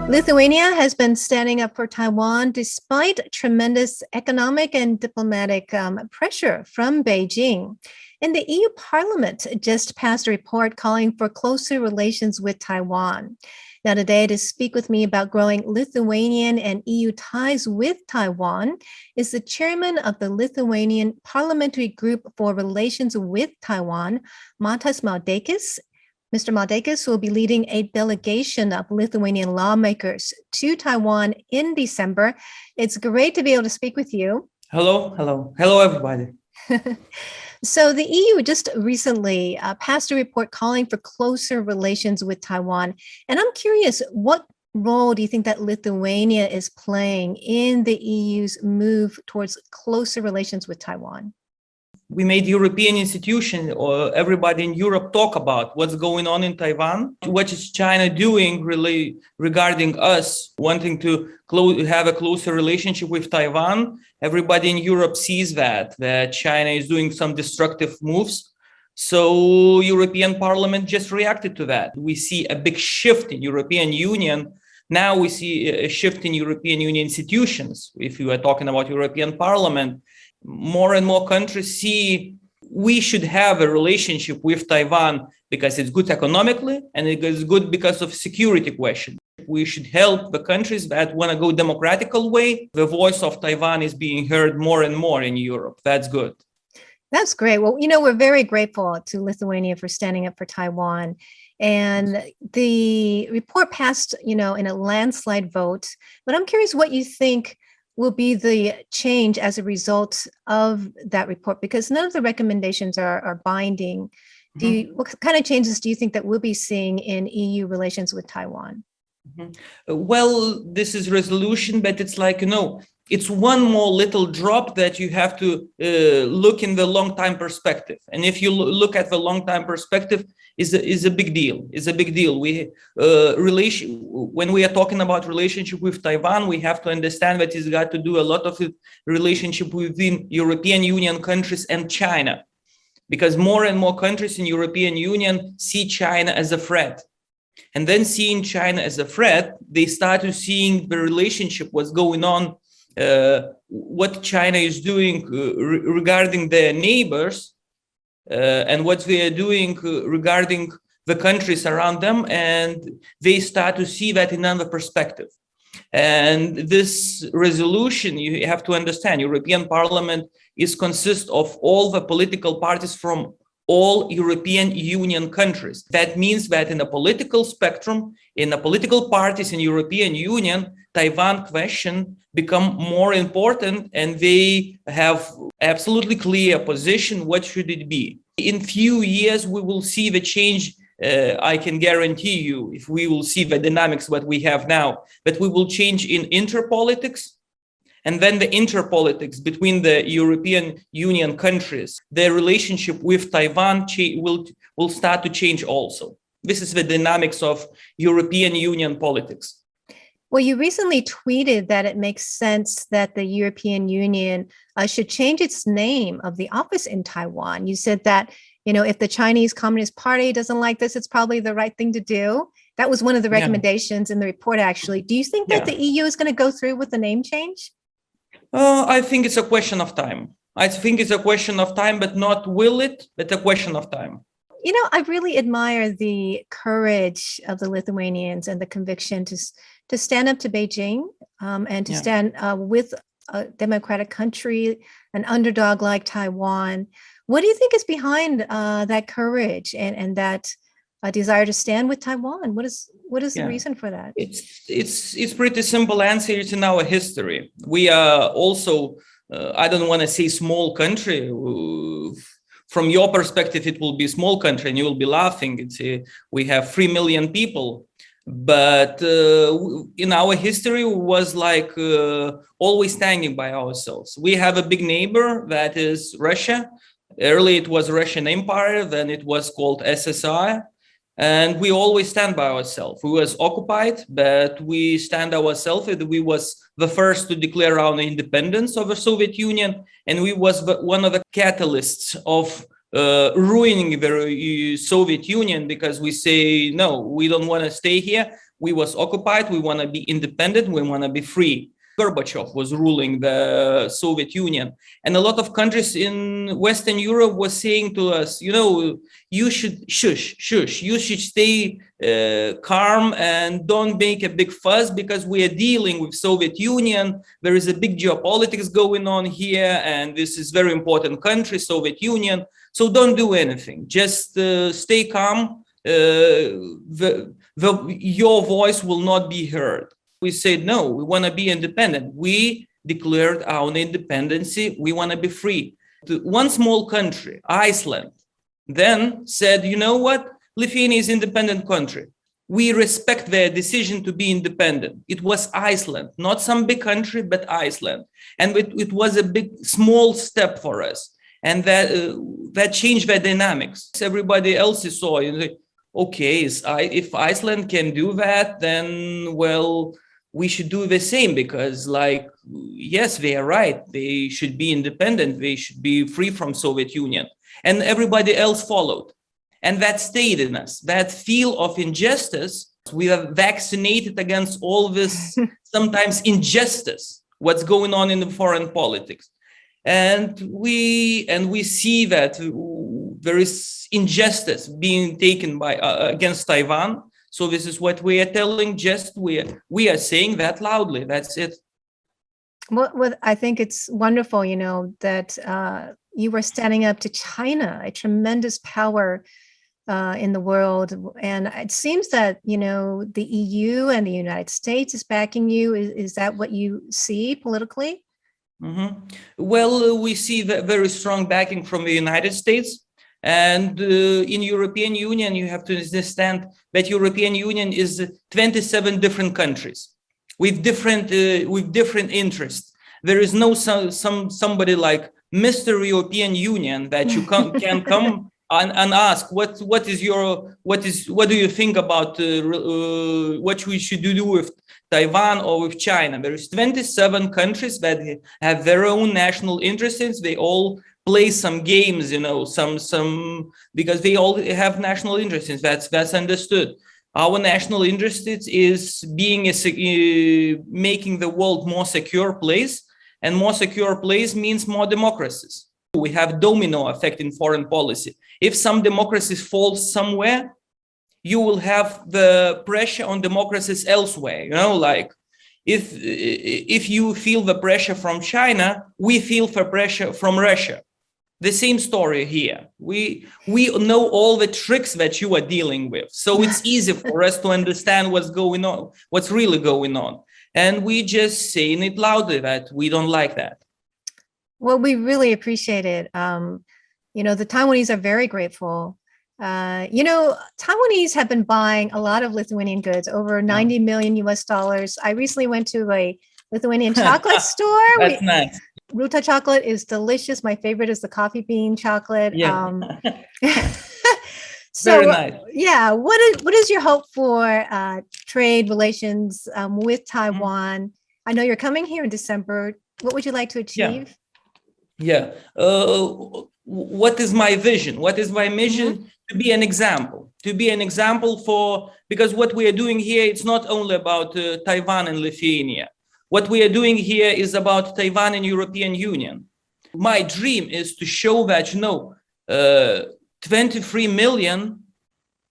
Lithuania has been standing up for Taiwan despite tremendous economic and diplomatic pressure from Beijing. And the EU Parliament just passed a report calling for closer relations with Taiwan. Now, today, to speak with me about growing Lithuanian and EU ties with Taiwan is the chairman of the Lithuanian Parliamentary Group for Relations with Taiwan, Matas Maldeikis. Mr. Maldeikis will be leading a delegation of Lithuanian lawmakers to Taiwan in December. It's great to be able to speak with you. Hello, everybody. So the EU just recently passed a report calling for closer relations with Taiwan. And I'm curious, what role do you think that Lithuania is playing in the EU's move towards closer relations with Taiwan? We made European institutions or everybody in Europe talk about what's going on in Taiwan. What is China doing really regarding us wanting to have a closer relationship with Taiwan? Everybody in Europe sees that China is doing some destructive moves. So European Parliament just reacted to that. We see a big shift in European Union. Now we see a shift in European Union institutions. If you are talking about European Parliament, more and more countries see we should have a relationship with Taiwan because it's good economically and it is good because of security question. We should help the countries that want to go democratical way. The voice of Taiwan is being heard more and more in Europe. That's good. That's great. Well, we're very grateful to Lithuania for standing up for Taiwan. And the report passed, in a landslide vote. But I'm curious what you think will be the change as a result of that report, because none of the recommendations are binding. What kind of changes do you think that we'll be seeing in EU relations with Taiwan? Well, this is resolution, but it's like, it's one more little drop that you have to look in the long time perspective. And if you look at the long time perspective, is a big deal. It's a big deal. When we are talking about relationship with Taiwan, we have to understand that it's got to do a lot of relationship within European Union countries and China, because more and more countries in European Union see China as a threat. And then seeing China as a threat, they start to seeing the relationship, what's going on, what China is doing regarding their neighbors, and what they are doing regarding the countries around them, and they start to see that in another perspective. And this resolution, you have to understand, European Parliament consists of all the political parties from all European Union countries. That means that in the political spectrum, in the political parties in European Union, Taiwan question become more important, and they have absolutely clear position. What should it be? In few years, we will see the change. I can guarantee you, if we will see the dynamics what we have now, that we will change in interpolitics, and then the interpolitics between the European Union countries, their relationship with Taiwan will start to change also. This is the dynamics of European Union politics. Well, you recently tweeted that it makes sense that the European Union should change its name of the office in Taiwan. You said that, if the Chinese Communist Party doesn't like this, it's probably the right thing to do. That was one of the recommendations in the report, actually. Do you think that the EU is going to go through with the name change? I think it's a question of time. I think it's a question of time, but not will it, but a question of time. I really admire the courage of the Lithuanians and the conviction to stand up to Beijing and to stand with a democratic country, an underdog like Taiwan. What do you think is behind that courage and that desire to stand with Taiwan? What is the reason for that? It's pretty simple answer. It's in our history. We are also, I don't want to say small country. From your perspective, it will be a small country and you will be laughing. We have 3 million people. But in our history, we was like always standing by ourselves. We have a big neighbor that is Russia. Early it was Russian Empire, then it was called SSR. And we always stand by ourselves. We was occupied, but we stand ourselves. We was the first to declare our independence of the Soviet Union. And we was one of the catalysts of ruining the Soviet Union because we say, no, we don't want to stay here. We was occupied. We want to be independent. We want to be free. Gorbachev was ruling the Soviet Union. And a lot of countries in Western Europe was saying to us, you should shush, you should stay calm and don't make a big fuss because we are dealing with Soviet Union. There is a big geopolitics going on here, and this is very important country, Soviet Union. So don't do anything. Just stay calm. Your voice will not be heard. We said, no, we want to be independent. We declared our independence. We want to be free. One small country, Iceland, then said, you know what? Lithuania is an independent country. We respect their decision to be independent. It was Iceland, not some big country, but Iceland. And it was a small step for us. And that changed the dynamics. Everybody else saw, okay, if Iceland can do that, then, well, we should do the same because, yes, they are right. They should be independent. They should be free from Soviet Union. And everybody else followed. And that stayed in us. That feel of injustice, we are vaccinated against all this sometimes injustice, what's going on in the foreign politics. And we see that there is injustice being taken against Taiwan. So this is what we are telling. We are saying that loudly. That's it. Well, I think it's wonderful, that you were standing up to China, a tremendous power in the world. And it seems that, the EU and the United States is backing you. Is that what you see politically? Mm-hmm. Well, we see very strong backing from the United States. And in European Union, you have to understand that European Union is 27 different countries with different interests. There is no somebody like Mr. European Union that you can come and ask what do you think about what we should do with Taiwan or with China. There is 27 countries that have their own national interests. They all play some games, some because they all have national interests. That's understood. Our national interest is making the world more secure place, and more secure place means more democracies. We have domino effect in foreign policy. If some democracies fall somewhere, you will have the pressure on democracies elsewhere. If you feel the pressure from China, we feel the pressure from Russia. The same story here. We know all the tricks that you are dealing with. So it's easy for us to understand what's going on, what's really going on. And we just saying it loudly that we don't like that. Well, we really appreciate it. The Taiwanese are very grateful. Taiwanese have been buying a lot of Lithuanian goods, over 90 million US dollars. I recently went to a Lithuanian chocolate store. That's nice. Ruta chocolate is delicious. My favorite is the coffee bean chocolate. Yeah. So, very nice. Yeah, what is your hope for trade relations with Taiwan? Mm-hmm. I know you're coming here in December. What would you like to achieve? Yeah. What is my vision? What is my mission? Mm-hmm. To be an example. Because what we are doing here, it's not only about Taiwan and Lithuania. What we are doing here is about Taiwan and European Union. My dream is to show that, 23 million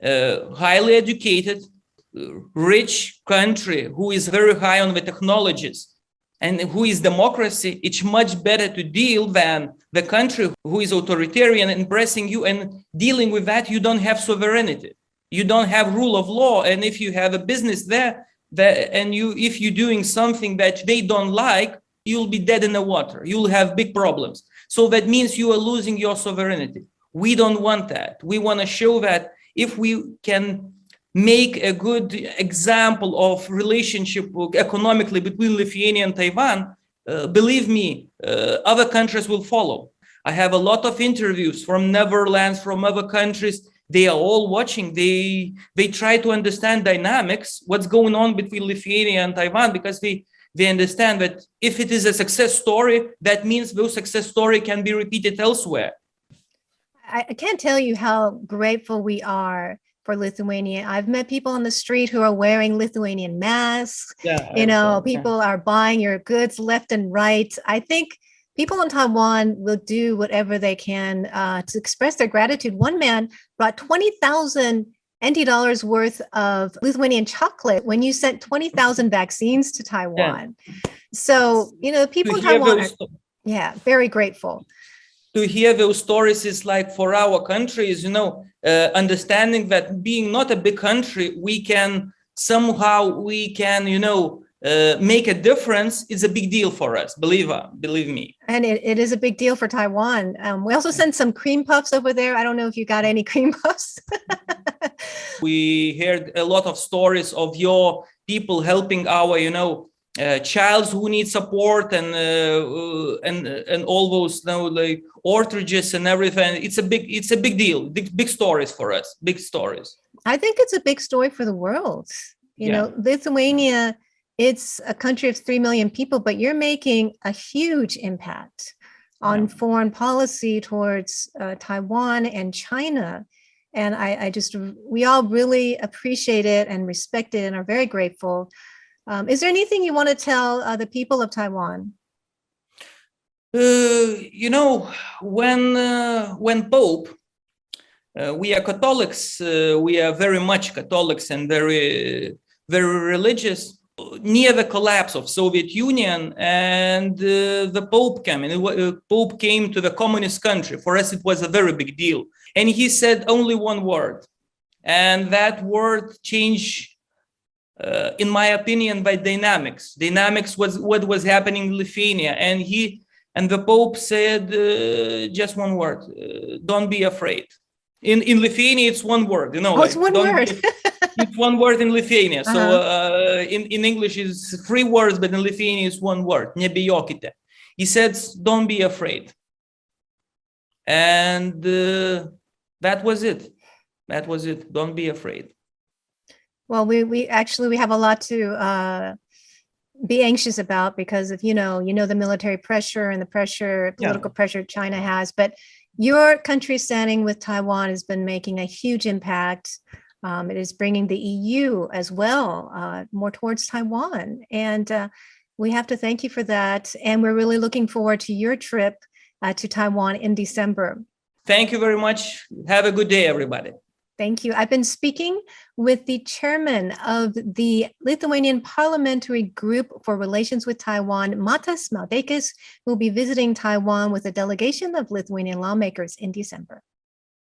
highly educated, rich country who is very high on the technologies and who is democracy, it's much better to deal than the country who is authoritarian and pressing you, and dealing with that, you don't have sovereignty. You don't have rule of law. And if you have a business there, if you're doing something that they don't like, you'll be dead in the water. You'll have big problems. So that means you are losing your sovereignty. We don't want that. We want to show that if we can make a good example of relationship economically between Lithuania and Taiwan, believe me, other countries will follow. I have a lot of interviews from Netherlands, from other countries. They are all watching. They try to understand dynamics, what's going on between Lithuania and Taiwan, because they understand that if it is a success story, that means those success story can be repeated elsewhere. I can't tell you how grateful we are for Lithuania. I've met people on the street who are wearing Lithuanian masks. Yeah, people are buying your goods left and right. I think people in Taiwan will do whatever they can to express their gratitude. One man brought 20,000 NT dollars worth of Lithuanian chocolate when you sent 20,000 vaccines to Taiwan. Yeah. So, people in Taiwan are very grateful. To hear those stories is like for our countries, understanding that being not a big country, we can make a difference is a big deal for us. Believe me. And it is a big deal for Taiwan. We also sent some cream puffs over there. I don't know if you got any cream puffs. We heard a lot of stories of your people helping our, child who need support and all those like orphanages and everything. It's a big deal. Big stories for us. Big stories. I think it's a big story for the world. Lithuania, it's a country of 3 million people, but you're making a huge impact on foreign policy towards Taiwan and China. And we all really appreciate it and respect it and are very grateful. Is there anything you want to tell the people of Taiwan? When Pope, we are Catholics, we are very much Catholics and very, very religious. Near the collapse of Soviet Union and the Pope came, and Pope came to the communist country. For us, it was a very big deal. And he said only one word, and that word changed, in my opinion, by dynamics. Dynamics was what was happening in Lithuania, and the Pope said just one word: "Don't be afraid." In Lithuania, it's one word. It's one word. It's one word in Lithuania. So in English, it's 3 words, but in Lithuania, it's one word. Nebijokite. He said, "Don't be afraid," and that was it. That was it. Don't be afraid. Well, we have a lot to be anxious about because of the military pressure and the political pressure China has, but your country standing with Taiwan has been making a huge impact. It is bringing the EU as well more towards Taiwan, and we have to thank you for that. And we're really looking forward to your trip to Taiwan in December. Thank you very much. Have a good day, everybody. Thank you. I've been speaking with the chairman of the Lithuanian Parliamentary Group for Relations with Taiwan, Matas Maldeikis, who will be visiting Taiwan with a delegation of Lithuanian lawmakers in December.